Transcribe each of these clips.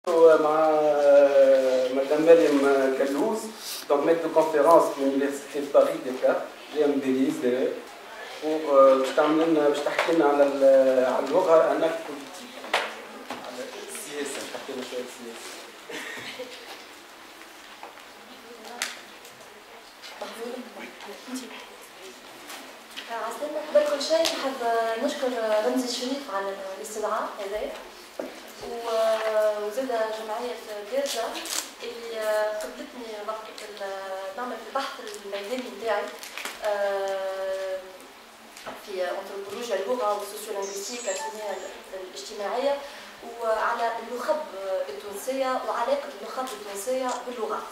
مع مدام مريم كلوز دونك ميت دو كونفيرونس في لونيفرسيتي دو باريس ديكا جايه من بيليز داير باش تعمل لنا باش تحكي لنا على اللغه انك على السياسه تحكي لنا شويه السياسه. عسلامة. قبل كل شيء نحب نشكر رمزي الشريف على الاستدعاء هذا وزاد جمعية ديرجا اللي قبلتني وقت نعمل البحث الميداني نتاعي في أنثروبولوجيا اللغة والسوسيولينغويستيك التنمية الاجتماعية وعلى النخب التونسية وعلاقة النخب التونسية باللغات.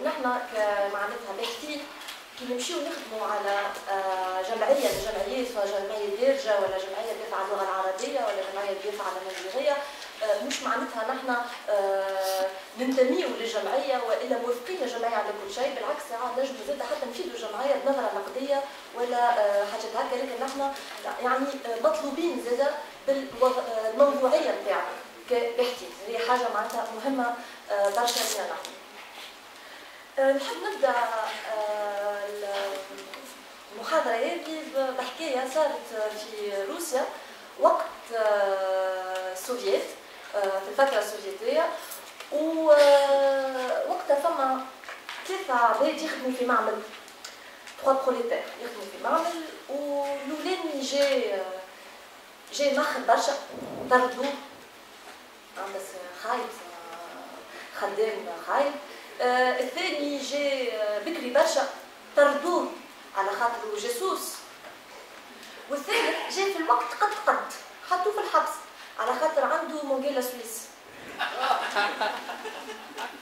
ونحن كمعناتها باحثين كي نمشيو نخدموا على جمعيه من الجمعيات سواء جمعيه ديرجا ولا جمعيه تدافع على اللغه العربيه ولا جمعيه تدافع على المديريه، مش معناتها نحن ننتميوا للجمعيه والا موافقين الجمعيه على كل شيء، بالعكس ساعات نجموا زاد حتى نفيدوا الجمعيه بنظره نقديه ولا حاجات هكا، لكن نحن يعني مطلوبين زاد بالموضوعيه نتاعنا كباحثين، هي حاجه معناتها مهمه برشا لنا نحن. نحب نبدا المحاضره هذه بحكايه صارت في روسيا وقت السوفييت في الفتره السوفيتيه، ووقتها فما ثلاثه عباد يخدموا في معمل، 3 بروليتير يخدموا في معمل، والاولاني جاي مخر برشا طردوه بس خايب خدام خايب. الثاني جاي بكري برشا طردوه على خاطر جاسوس، والثالث جاي في الوقت قد حطوه في الحبس على خاطر عنده مونجيلا سويس.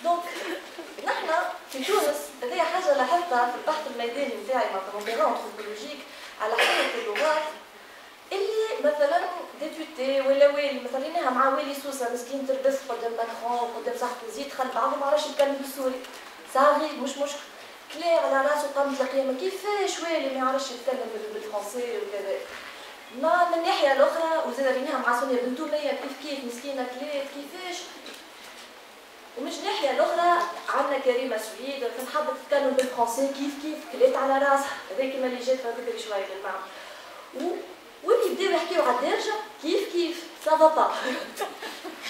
دونك نحن في تونس هذه حاجه لاحظتها في البحث الميداني نتاعي مع كونفيرون انثروبولوجيك على حاله اللغات اللي مثلا ديبيوتي ولا والي مثلا لقيناها مع والي سوسه مسكين تربس قدام ماكرون قدام ساركوزي دخل بعضهم ما عرفش يتكلم بالسوري، صاغي مش مشكل كلا على راسه قامت القيامه كيفاش والي ما يعرفش يتكلم بالفرنسي وكذا. ما من الناحيه الاخرى وزاد ريناها مع سونيا بنتوليه كيف مسكينه كلات كيفاش. ومش الناحيه الاخرى عندنا كريمه سويد كانت حابه تتكلم بالفرنسي كيف كلات على راسها، هذاك ما اللي جات بكري شويه للمعمل. واللي بداو يحكيو على الدارجه كيف سافا با.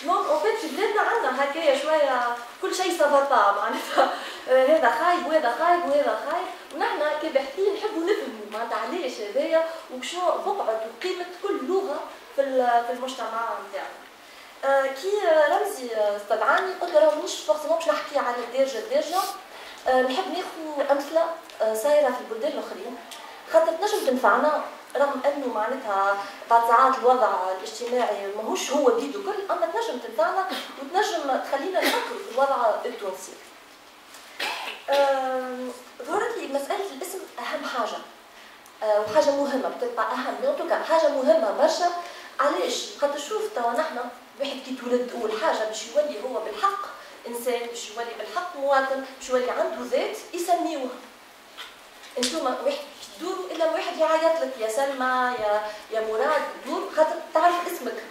دونك اون فيت في بلادنا عندنا هكايا شويه كل شيء سافا با، معناتها هذا خايب وهذا خايب وهذا خايب، ونحن كباحثين نحبوا نفهموا معناتها علاش هذايا وشنو بقعه وقيمه كل لغه في المجتمع نتاعنا. كي رمزي استدعاني قلت له مش فورسيمون باش نحكي على الدارجه، نحب ناخذ امثله صايره في البلدان الاخرين خاطر تنجم تنفعنا، رغم انه معناتها بعض ساعات الوضع الاجتماعي ماهوش هو بيدو كل، اما تنجم تنفعنا وتنجم تخلينا نفكروا في الوضع التونسي. ظهرت لي مساله الاسم اهم حاجه وحاجه مهمه بتبقى اهم من حاجه مهمه برشا. علاش؟ خاطر شوف توا نحن واحد كي تولد اول حاجه باش يولي هو بالحق انسان، باش يولي بالحق مواطن، باش يولي عنده ذات يسميوه. انتوما واحد تدوروا الا واحد يعيط لك يا سلمى يا مراد، دور خاطر تعرف اسمك.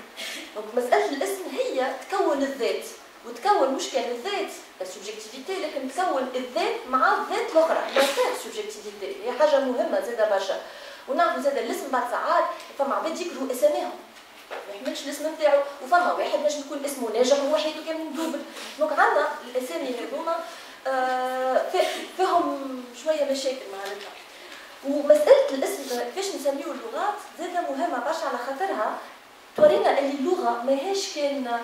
دونك مساله الاسم هي تكون الذات، وتكون مش كان الذات السوبجيكتيفيتي، لكن تكون الذات مع الذات الاخرى لا سوبجيكتيفيتي، هي حاجه مهمه زاده برشا. ونعرفوا زاده الاسم بعد ساعات فما عباد يكرهوا اساميهم ما يحملش الاسم نتاعو، وفما واحد نجم يكون اسمه ناجح ووحيد وكان دوبل. دونك عندنا الاسامي هذوما فيهم شويه مشاكل معناتها. ومساله الاسم كيفاش نسميو اللغات زاده مهمه برشا على خاطرها تورينا اللي اللغه ماهيش كان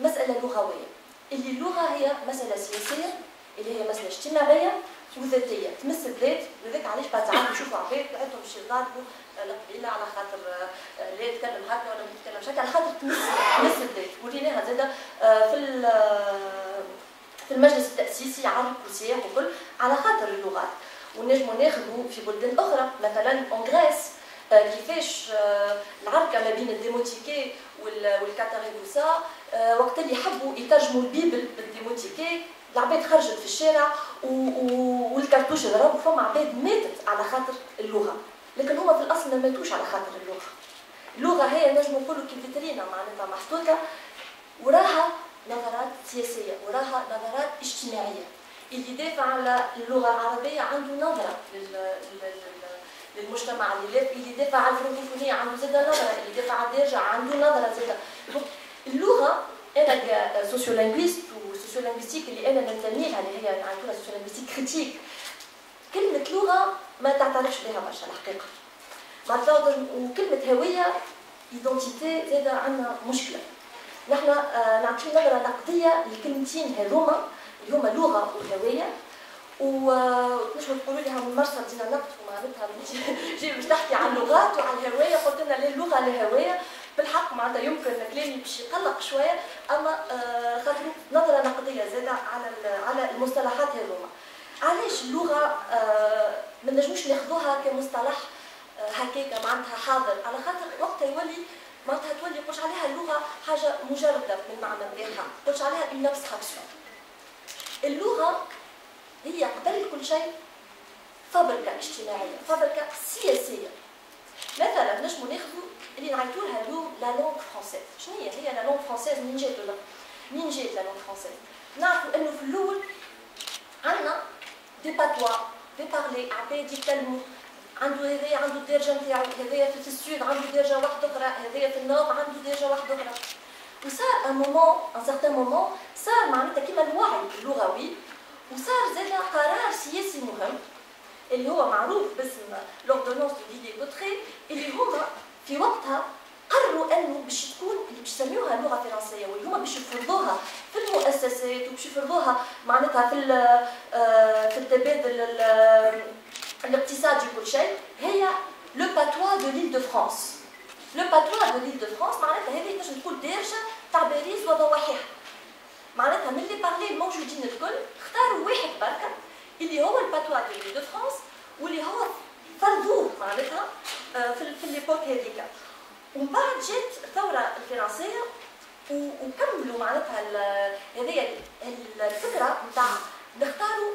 مساله لغويه، اللي اللغه هي مساله سياسيه، اللي هي مساله اجتماعيه وذاتيه تمس الذات. ولذلك علاش بعد ساعات نشوفوا عباد عندهم باش يضاربوا القبيله على خاطر لا يتكلم هكا ولا ما يتكلمش هكا، على خاطر تمس الذات. وريناها زاده في المجلس التاسيسي عرب وسياح وكل على خاطر اللغات. ونجموا ناخذوا في بلدان اخرى مثلا اون غريس كيفاش العركه ما بين الديموتيكي والكاتاريغوسا وقت اللي حبوا يترجموا البيبل بالديموتيكي، العباد خرجت في الشارع والكرتوش ضرب، وفما عباد ماتت على خاطر اللغه، لكن هما في الاصل ما ماتوش على خاطر اللغه. اللغه هي نجم نقولوا كفيترينا معناتها محطوطه وراها نظرات سياسيه وراها نظرات اجتماعيه. اللي يدافع على اللغه العربيه عنده نظره للمجتمع، اللي يدافع على الفرنكوفونيه عنده زاده نظره، اللي يدافع على الدارجه عنده نظره زاده. اللغه انا كسوسيولينغويست وسوسيولينغويستيك اللي انا ننتمي لها اللي هي نقولها سوسيولينغويستيك كريتيك، كلمه لغه ما تعترفش بها برشا الحقيقه. معناتها وكلمه هويه ايدونتيتي زاده عندنا مشكله. نحن نعطيو نظره نقديه للكلمتين هذوما اللي هما لغه وهويه، ونجموا تقولوا لي هم مرسى دينا نقد ومعناتها جي باش تحكي عن اللغات وعن الهويه، قلت لنا لا اللغه الهويه بالحق معناتها يمكن كلامي باش يقلق شويه، اما خاطر نظره نقديه زاده على المصطلحات هذوما. علاش اللغه ما نجموش ناخذوها كمصطلح هكاكا معناتها حاضر، على خاطر وقتها يولي معناتها تولي قلش عليها اللغه حاجه مجرده من معنى نتاعها، قلش عليها اون ابستراكسيون. اللغه هي قبل كل شيء فابركه اجتماعيه، فابركه سياسيه. مثلا نجمو ناخذوا اللي نعيطوا لها لا لونغ فرونسيز. شنو هي لا لونغ فرونسيز؟ منين جات لا لونغ فرونسيز؟ نعرفوا انه في الاول عندنا دي باتوا دي بارلي، عباد يتكلموا، عنده هذايا عنده الدارجه نتاعو، هذايا في السود عنده دارجه واحده اخرى، هذايا في النور عنده دارجه واحده اخرى. وصار ان مومون ان سارتان مومون صار معناتها كيما الوعي اللغوي، وصار زاد قرار سياسي مهم اللي هو معروف باسم لوردونونس دو ديدي كوتري، اللي هما في وقتها قرروا انه باش تكون اللي باش يسميوها اللغه الفرنسيه واللي هما باش يفرضوها في المؤسسات وباش يفرضوها معناتها في التبادل الاقتصادي وكل شيء، هي لو باتوا دو ليل دو فرانس. لو باتوا دو ليل دو فرانس معناتها هذه تنجم تكون دارجه تاع باريس وضواحيها. معناتها من لي بارلي الموجودين الكل اختاروا واحد بركه اللي هو الباتوا دو ليل دو فرانس، واللي هو فرضوه معناتها في ليبوك هذيك. ومن بعد جات الثوره الفرنسيه وكملوا معناتها هذه الفكره نتاع نختاروا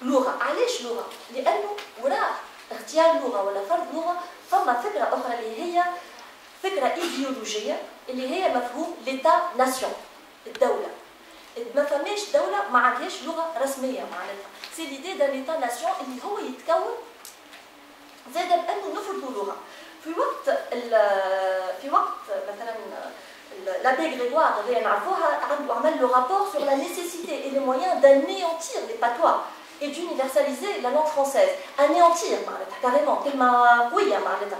لغه. علاش لغه؟ لانه وراء اختيار لغه ولا فرض لغه ثم فكره اخرى اللي هي فكره ايديولوجيه اللي هي مفهوم ليتا ناسيون، الدوله. ما فماش دوله ما عندهاش لغه رسميه معناتها. سي ليدي دان ليتا ناسيون اللي هو يتكون زاد بانه نفرضوا لغه. في وقت مثلا l'abbé Grégoire اللي نعرفوها عنده عمل لو رابور sur la nécessité et les moyens d'anéantir les patois et d'universaliser la langue française. anéantir معناتها كاريمون كلمه قويه معناتها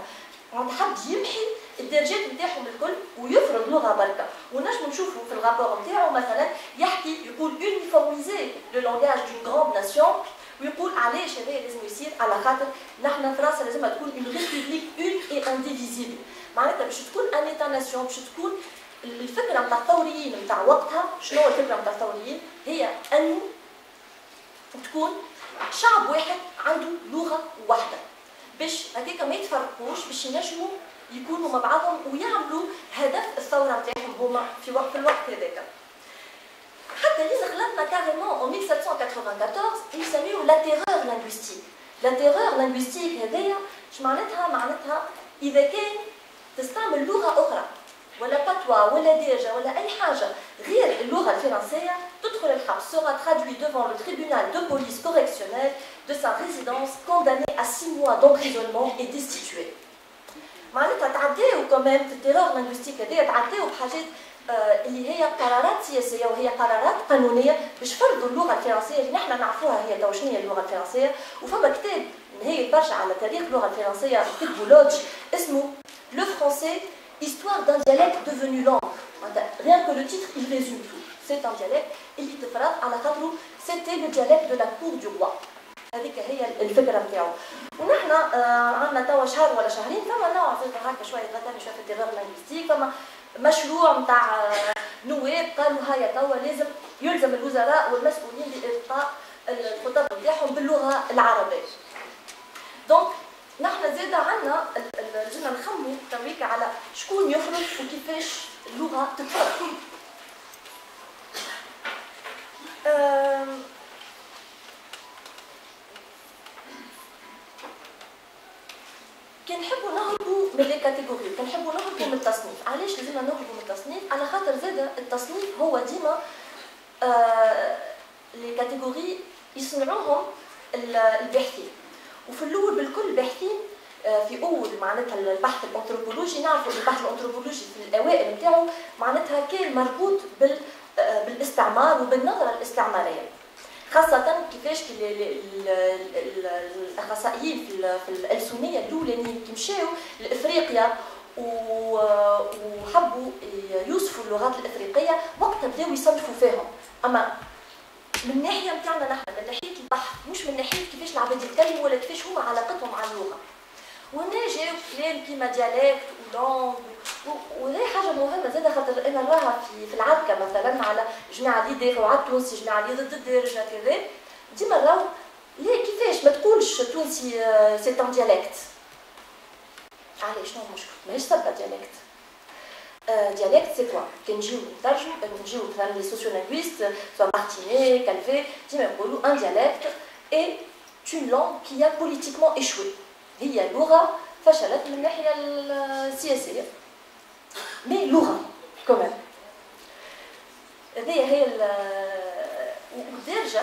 حب يمحي الدرجات نتاعهم الكل ويفرض لغه بركه. ونجم نشوفوا في الرابور نتاعو مثلا يحكي يقول uniformiser le langage d'une grande nation، ويقول علاش هذا لازم يصير على خاطر نحن فرنسا لازم تكون اون ريبوبليك اون اي انديفيزيبل. معناتها باش تكون ان ايتا ناسيون، باش تكون الفكره نتاع الثوريين نتاع وقتها. شنو الفكره نتاع الثوريين؟ هي انه تكون شعب واحد عنده لغه واحده باش هكاك ما يتفرقوش، باش ينجموا يكونوا مع بعضهم ويعملوا هدف الثوره نتاعهم هما في الوقت هذاك. حتى اللي غلطنا كاريمون en 1794 يسميوه لا تيرور لانغويستيك. لا تيرور لانغويستيك هذايا اش معناتها؟ معناتها اذا كان تستعمل لغه اخرى ولا باتوا ولا دارجه ولا اي حاجه غير اللغه الفرنسيه تدخل الحبس. sera traduit devant le tribunal de police correctionnelle de sa résidence, condamné à 6 mois d'emprisonnement et destitué. معناتها تعداو كمان في التيرور لانغويستيك هذايا تعداو بحاجات اللي هي قرارات سياسيه وهي قرارات قانونيه باش فرضوا اللغه الفرنسيه اللي نحن نعرفوها هي تو شنو هي اللغه الفرنسيه. وفما كتاب نهايه برشا على تاريخ اللغه الفرنسيه كتبوا لودج اسمه لو فرونسي histoire d'un dialecte devenu langue. Rien que le titre il résume tout. C'est un dialecte اللي تفرض على خاطرو c'était le dialecte de la cour du roi. هذيك هي الفكره نتاعو. ونحن عندنا توا شهر ولا شهرين فما نوع زاد هكا شويه غتاني شويه في التيرور لانغويستيك، فما مشروع نتاع نواب قالوا هيا توا لازم يلزم الوزراء والمسؤولين بإلقاء الخطب نتاعهم باللغه العربيه. دونك نحن زاد عندنا لازمنا نخمموا تويك على شكون يفرض وكيفاش اللغه تتفرض. كي نحبوا نهربوا من لي كاتيجوري خاطر زاد التصنيف هو ديما لي كاتيجوري يصنعوهم الباحثين، وفي الاول بالكل الباحثين في اول معناتها البحث الانثروبولوجي نعرفوا البحث الانثروبولوجي في الاوائل نتاعو معناتها كان مربوط بالاستعمار وبالنظره الاستعماريه، خاصة كيفاش الأخصائيين في الألسنية الأولانيين كي مشاو لإفريقيا وحبوا يوصفوا اللغات الإفريقية وقتها بداو يصنفوا فيهم، أما من الناحية نتاعنا نحن من ناحية البحث مش من ناحية كيفاش العباد يتكلموا ولا كيفاش هما علاقتهم مع اللغة. وهنا جاو كلام كيما ديالكت ولونغ وهذه حاجه مهمه زاده خاطر انا نراها في العركه مثلا على جماعه اللي يدافعوا على التونسي جماعه اللي ضد الدارجه كذا ديما راهو ليه كيفاش ما تقولش تونسي سي ان ديالكت. علاش شنو المشكل؟ ماهيش سبه ديالكت. ديالكت سي كوا؟ كي نجيو نترجموا نجيو مثلا لي سوسيولينغويست سوا مارتيني كالفي ديما يقولوا ان ديالكت اي اون لونغ كي ا بوليتيكمون ايشوي، هي لغه فشلت من الناحيه السياسيه مي لغه كمان. هي الدارجه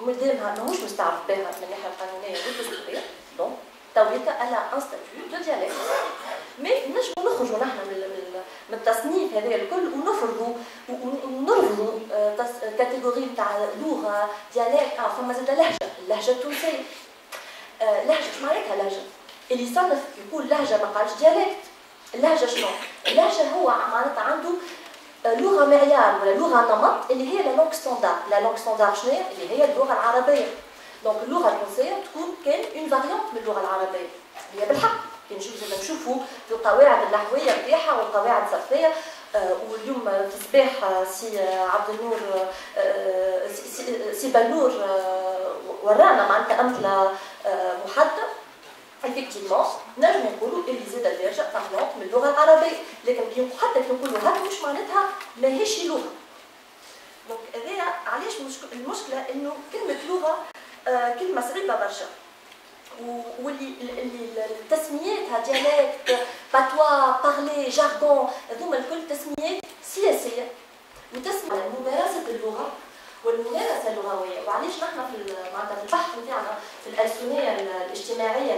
مادامها ماهوش مستعرف بها من الناحيه القانونيه والدستوريه دونك تويتا الا ان ستاتيو دو ديالكت، مي نجمو نخرجوا نحن من التصنيف هذا الكل ونرفضوا كاتيجوري نتاع لغه ديالكت. فما زاد اللهجه التونسيه. لهجه اش معناتها لهجه؟ اللي يصنف يقول لهجه ما قالش ديالكت. اللهجه شنو؟ اللهجه هو معناتها عنده لغه معيار ولا لغه نمط اللي هي لا لونغ ستاندار. لا لونغ ستاندار شنو هي؟ اللي هي اللغه العربيه. دونك اللغه التونسيه تكون كان اون فاريونت من اللغه العربيه هي بالحق كي نجيو زاد نشوفوا في القواعد النحويه نتاعها والقواعد الصرفيه. واليوم في الصباح سي عبد النور سي بنور ورانا معناتها امثله محدده. effectivement نجم نقولوا اللي زاد الدارجه فاريونت من اللغه العربيه، لكن حتى كي نقولوا هذا مش معناتها ماهيش لغه. دونك هذايا علاش المشكله انه كلمه لغه كلمه صعيبه برشا، واللي التسميات ديالكت باتوا بارلي جاردون هذوما الكل تسميات سياسيه وتسمى على ممارسه اللغه والممارسه اللغويه. وعلاش نحن في معناتها في البحث نتاعنا في الالسنيه الاجتماعيه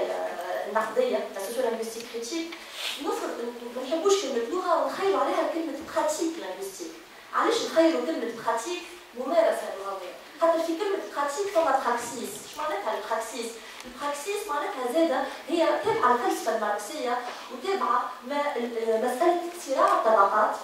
النقديه السوسيولينغويستيك كريتيك ما نحبوش كلمه لغه ونخيلوا عليها كلمه براتيك لينغويستيك. علاش نخيلوا كلمه براتيك ممارسه لغويه؟ خاطر في كلمه براتيك فما براكسيس. اش معناتها البراكسيس؟ البراكسيس معناتها زاده هي تابعه الفلسفه الماركسيه وتابعه مساله صراع الطبقات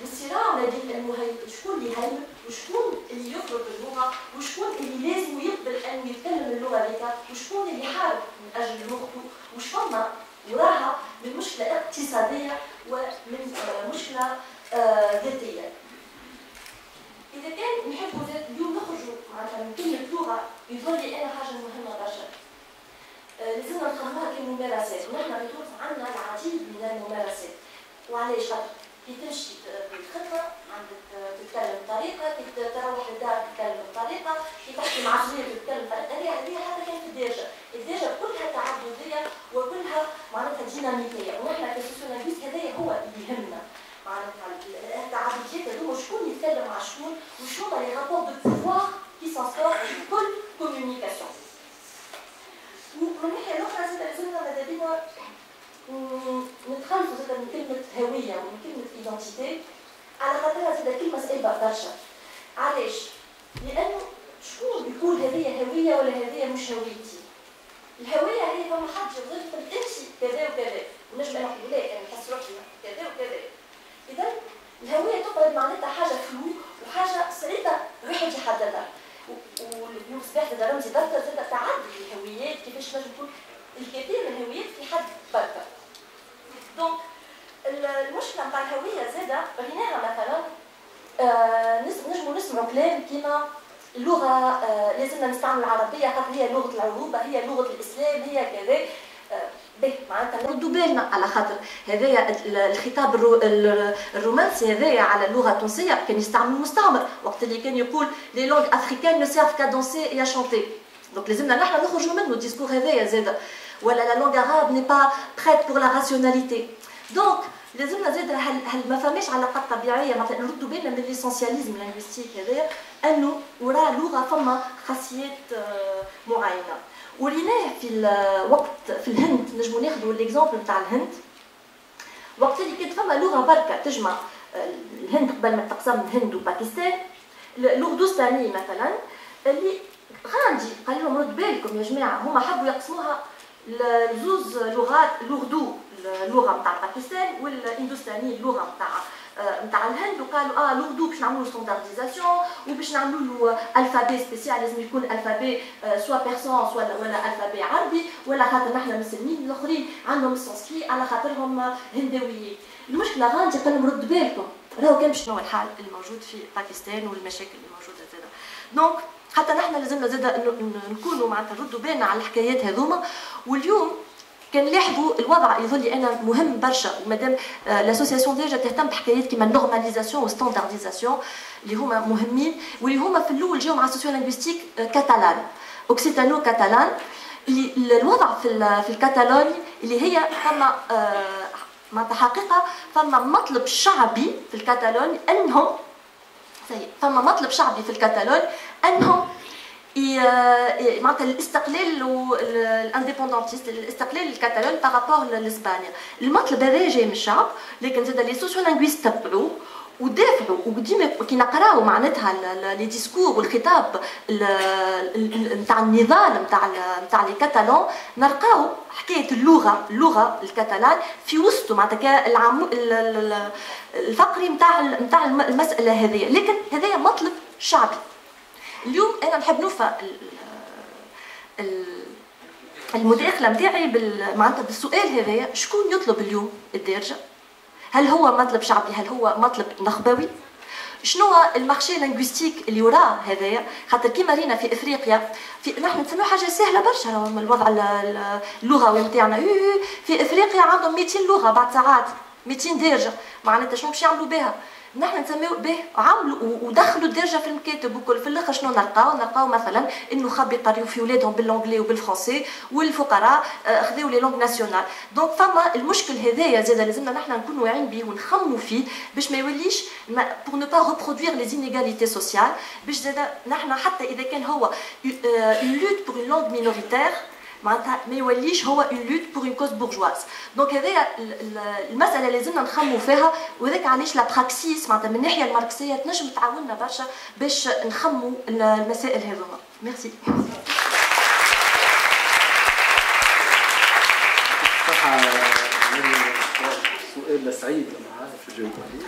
والصراع ما بين المهيمن، شكون اللي يهيمن وشكون اللي يفرض اللغه وشكون اللي لازم يقبل ان يتكلم اللغه هذيك وشكون اللي يحارب من اجل لغته وش فما وراها من مشكله اقتصاديه ومن مشكله ذاتيه. اذا كان نحبوا اليوم نخرجوا معناتها من كلمه لغه يظهر لي انا حاجه مهمه برشا لازمنا نفهموها كممارسات. ونحن في تونس عندنا العديد من الممارسات. وعلاش؟ خاطر كي تمشي بالخدمه عندك تتكلم بطريقه، كي تروح للدار تتكلم بطريقه، كي تحكي مع صغير تتكلم بطريقه. هذه حتى كان في الدارجه كلها تعدديه وكلها معناتها ديناميكيه. ونحن كسوسيولينغويست هذايا هو اللي يهمنا معناتها التعدديات هذوما شكون يتكلم مع شكون وش هما لي رابور دو بوفوار كي سانسور في كل كوميونيكاسيون. ومن ناحيه اخرى زاد لازمنا ماذا بينا نتخلصوا زاد من كلمه هويه ومن كلمه ايدنتيتي على خاطرها زاد كلمه صعيبه برشا. علاش؟ لانه شكون بيقول هذه هويه ولا هذه مش هويتي؟ الهويه هي فما حد يقول انت كذا وكذا ونجم انا نقول لا انا نحس روحي كذا وكذا. اذا الهويه تقعد معناتها حاجه فلو وحاجه صعيبه الواحد يحددها. واليوم صباح زاد رمزي دفتر زاد تعدد الهويات كيفاش نجم نكون الكثير من الهويات في حد بركه. دونك المشكله نتاع الهويه زاده رهيناها مثلا نجموا نسمعوا كلام كيما اللغه لازمنا نستعمل العربيه خاطر هي لغه العروبه، هي لغه الاسلام، هي كذا. معناتها نردوا بالنا على خاطر هذايا الخطاب الرومانسي هذايا على اللغه التونسيه كان يستعمل المستعمر وقت اللي كان يقول لي لونغ افريكان نو سيرف كا دونسي اي شانتي. دونك لازمنا نحن نخرجوا منه الديسكور هذايا زاده. ولا لا لونغ arabe n'est pas prête pour la rationalité. دونك لازمنا زاد هل ما فماش علاقات طبيعيه مثلا نردوا بالنا من الاسونسياليزم لينغويستيك هذايا انه وراء لغه فما خاصيات معينه. وريناه في الوقت في الهند، نجموا ناخذوا الاكزومبل نتاع الهند، وقت اللي كانت فما لغه بركه تجمع الهند قبل ما تقسم الهند وباكستان، الاردوستاني مثلا اللي غاندي قال لهم رد بالكم يا جماعه، هما حبوا يقسموها لزوز لغات، الاردو اللغه نتاع باكستان والاندوستاني اللغه نتاع الهند، وقالوا الاردو باش نعملوا ستاندارديزاسيون وباش نعملوا له الفابي سبيسيال، لازم يكون الفابي سوا بيرسون ولا الفابي عربي، ولا خاطر نحن مسلمين، الاخرين عندهم السانسكري على خاطرهم هندويين. المشكله غاندي قال لهم رد بالكم، راهو كان شنو الحال الموجود في باكستان والمشاكل الموجوده زاده. دونك حتى نحن لازمنا زاده نكونوا معناتها نردوا بالنا على الحكايات هذوما. واليوم كان لاحظوا الوضع يظل لي انا مهم برشا، ومادام لاسوسياسيون ديجا تهتم بحكايات كيما النورماليزاسيون وستاندارديزاسيون اللي هما مهمين، واللي هما في الاول جاو مع السوسيو لينغويستيك كاتالان اوكسيتانو كاتالان. الوضع في الكاتالوني اللي هي فما معناتها حقيقه فما مطلب شعبي في الكاتالون انهم فما مطلب شعبي في الكاتالون انهم معناتها الاستقلال والانديبوندونتيست، الاستقلال الكاتالون بارابور لاسبانيا. المطلب هذا جاي من الشعب، لكن زاد لي سوسيو لينغويست تبعوه ودافعوا، وديما كي نقراو معناتها لي ديسكور والخطاب نتاع النضال نتاع لي كاتالون، نلقاو حكايه اللغه الكاتالان في وسطه معناتها الفقري نتاع المساله هذه، لكن هذايا مطلب شعبي. اليوم انا نحب نوفى المداخله نتاعي معناتها بالسؤال هذايا، شكون يطلب اليوم الدارجه؟ هل هو مطلب شعبي؟ هل هو مطلب نخبوي؟ شنو هو المارشي لينغويستيك اللي وراه هذايا؟ خاطر كيما رينا في افريقيا نحن نسميو حاجه سهله برشا الوضع اللغوي نتاعنا. في افريقيا عندهم 200 لغه بعد ساعات، 200 دارجه، معناتها شنو باش يعملوا بها؟ نحن نسميو به عملوا ودخلوا الدرجه في المكاتب وكل. في الاخر شنو نلقاو مثلا النخب يقريو في ولادهم بالانجلي وبالفرنسي، والفقراء خذيو لي لونغ ناسيونال. دونك فما المشكل هذايا زاد لازمنا نحن نكونوا واعيين به ونخموا فيه باش ما يوليش بور نو با ريبرودوير لي زينيغاليتي سوسيال، باش زاد نحن حتى اذا كان هو اون لوت بور اون لونغ مينوريتير معناتها ما يوليش هو اون لوت بور اون كوز بورجواز. دونك هذايا المساله لازمنا نخموا فيها، وذاك علاش لا براكسيس معناتها من الناحيه الماركسيه تنجم تعاوننا برشا باش نخموا المسائل هذوما. ميرسي. صراحه سؤال سعيد لما عارف جاوبت عليه.